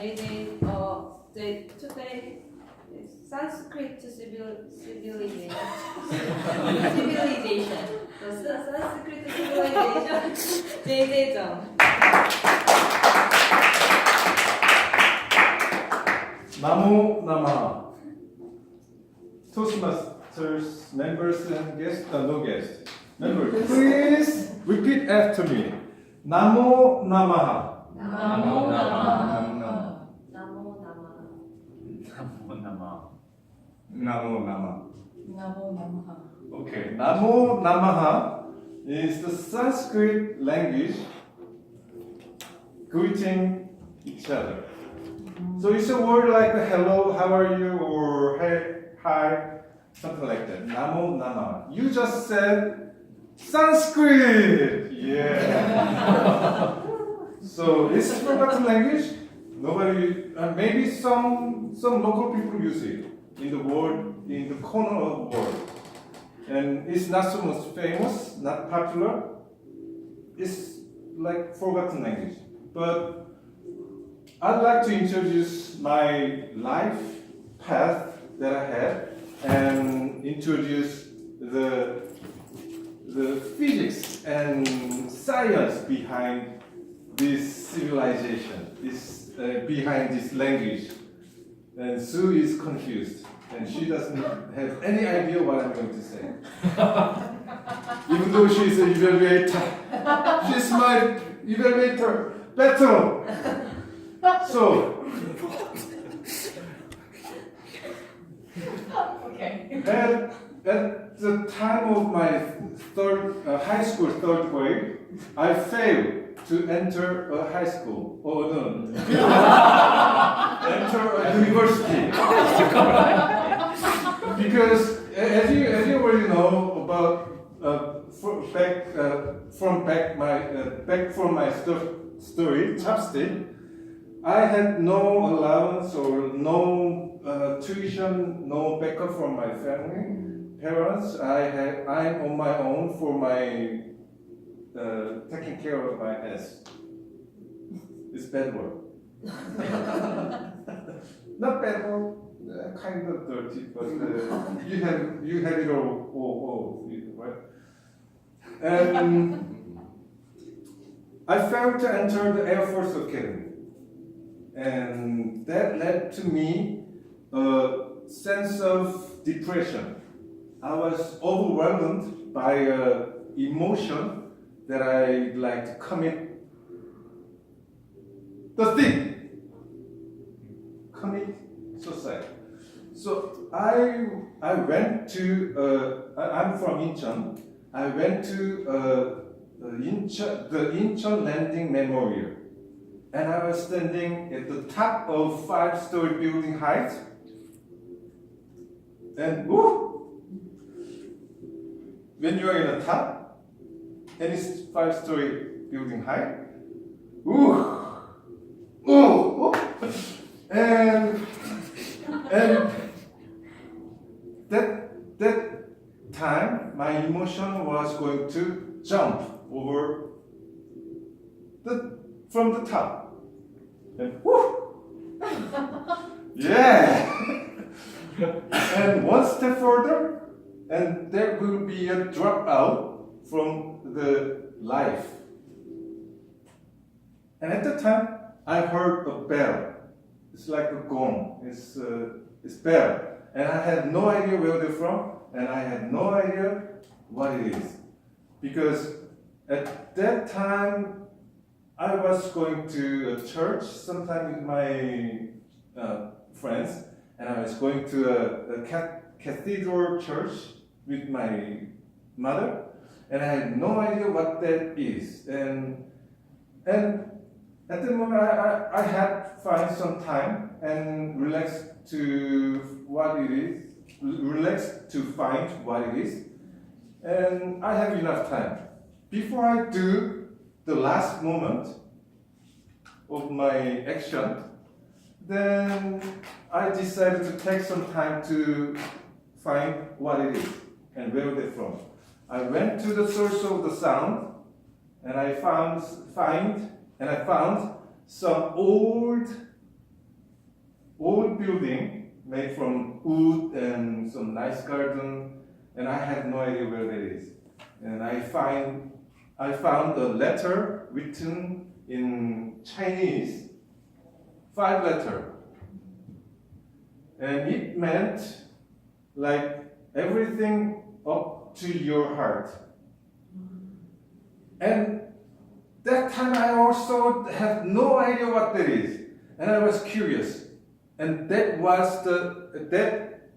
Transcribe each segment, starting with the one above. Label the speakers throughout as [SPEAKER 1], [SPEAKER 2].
[SPEAKER 1] today Sanskrit civilization. The Sanskrit civilization. JJ.
[SPEAKER 2] Namo Namaha. Toastmasters members and guests, no guests. Members, please repeat after me. Namo Namaha.
[SPEAKER 1] Namo Namaha.
[SPEAKER 2] Namo
[SPEAKER 3] Namo
[SPEAKER 2] Namaha.
[SPEAKER 3] Namo Namaha.
[SPEAKER 2] Okay, Namo Namaha is the Sanskrit language greeting each other. So it's a word like hello, how are you, or hey, hi, something like that. Namo Namaha. You just said Sanskrit! Yeah. So it's a forgotten language. Nobody, maybe some local people use it in the world, in the corner of the world. And it's not so much famous, not popular. It's like forgotten language. But I'd like to introduce my life path that I had and introduce the physics and science behind this civilization, behind this language. And Sue is confused, and she doesn't have any idea what I'm going to say. Even though she's an evaluator, she's my evaluator battle. So,
[SPEAKER 3] Okay.
[SPEAKER 2] at the time of my high school third grade, I failed to enter a high school. Oh no, enter a university. Because as you already know about back from my story, chapstick. I had no allowance or no tuition, no backup from my family, parents. I'm on my own for my taking care of my ass. It's bad word. Not bad word, kind of dirty, but you have it all right? And I failed to enter the Air Force Academy. And that led to me a sense of depression. I was overwhelmed by emotion that I'd like to commit the thing. Commit suicide. So I went to, I'm from Incheon. I went to the Incheon Landing Memorial. And I was standing at the top of 5-story building height. And woo! When you are in the top, and it's 5-story building height, woo! Ooh! And that time, my emotion was going to jump over from the top. And whoo! Yeah! And one step further, and there will be a dropout from the life. And at the time, I heard a bell. It's like a gong. It's bell. And I had no idea where they're from, and I had no idea what it is. Because at that time, I was going to a church sometime with my friends, and I was going to a cathedral church with my mother, and I had no idea what that is. And at the moment, I had find some time and relax to what it is, relax to find what it is, and I have enough time. Before I do the last moment of my action, then I decided to take some time to find what it is and where they're from. I went to the source of the sound, and I found some old old building made from wood and some nice garden, and I had no idea where that is. And I found a letter written in Chinese, 5 letters. And it meant like everything up to your heart. And that time I also had no idea what that is. And I was curious. And that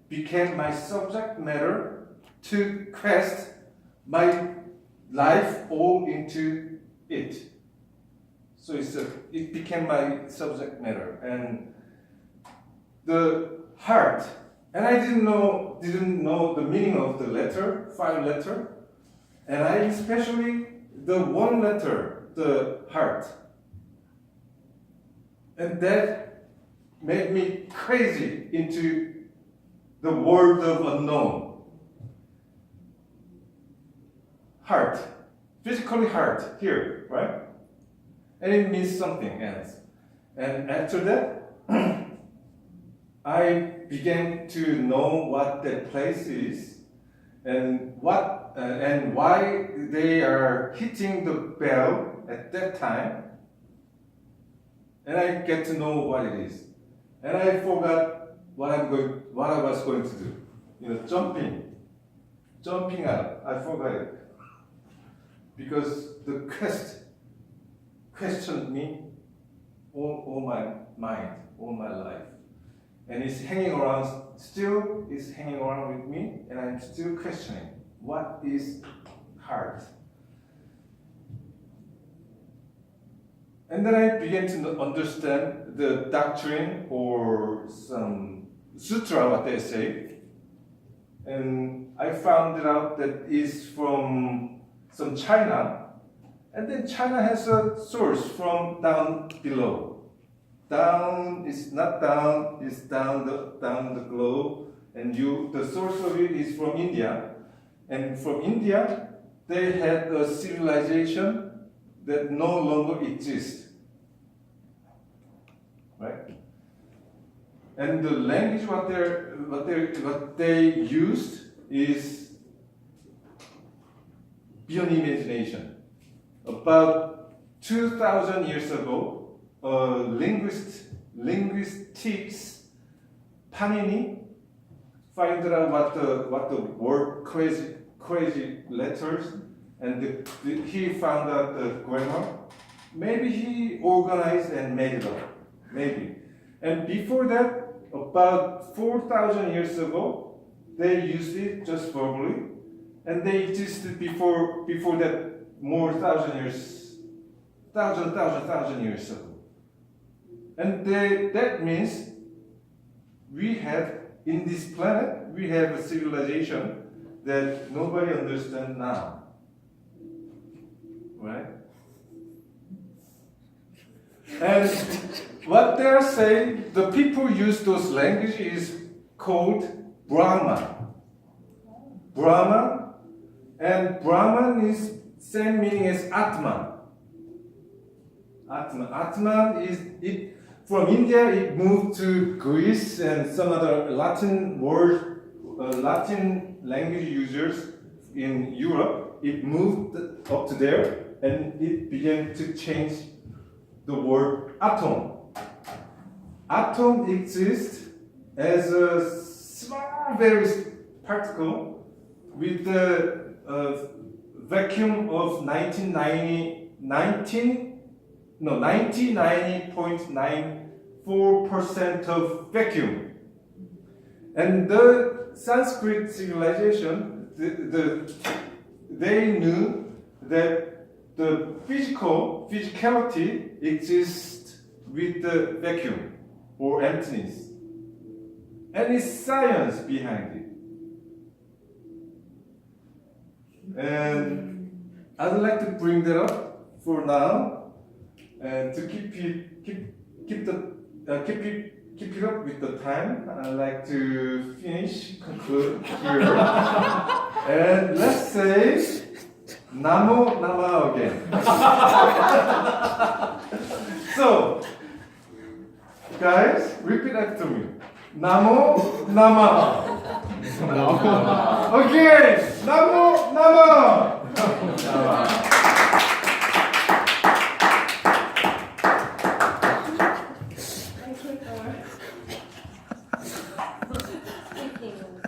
[SPEAKER 2] became my subject matter to quest my life all into it. So it became my subject matter. And the heart, and I didn't know the meaning of the letter, 5 letter, and I especially the 1 letter, the heart. And that made me crazy into the world of unknown. Heart, physically heart, here, right? And it means something else. And after that, I began to know what that place is and why they are hitting the bell at that time. And I get to know what it is. And I forgot what I was going to do. Jumping out. I forgot it. Because the quest questioned me all my mind, all my life. And it's hanging around with me, and I'm still questioning, what is heart? And then I began to understand the doctrine or some sutra, what they say. And I found it out that is from some China. And then China has a source from down below. Down is not down, it's down the globe. And the source of it is from India. And from India, they had a civilization that no longer exists. Right? And the language what they used is beyond imagination. About 2,000 years ago, linguistics Panini find out what the word crazy letters, and he found out the grammar. Maybe he organized and made it up. Maybe. And before that, about 4,000 years ago, they used it just verbally, and they existed before that more thousand years ago. And that means we have, in this planet, we have a civilization that nobody understands now. Right? And what they are saying, the people use those languages is called Brahman. Brahman, and Brahman is same meaning as Atman. Atman is it from India. It moved to Greece and some other Latin language users in Europe. It moved up to there, and it began to change the word atom. Atom exists as a small, very particle with the vacuum of 99.94% of vacuum. And the Sanskrit civilization, they knew that the physicality exists with the vacuum or emptiness. And it's science behind it. And I'd like to bring that up for now, and to keep it up with the time. I'd like to conclude here, and let's say Namo Nama again. So Guys, repeat after me. Namo Namaha. Okay, Namo Namaha.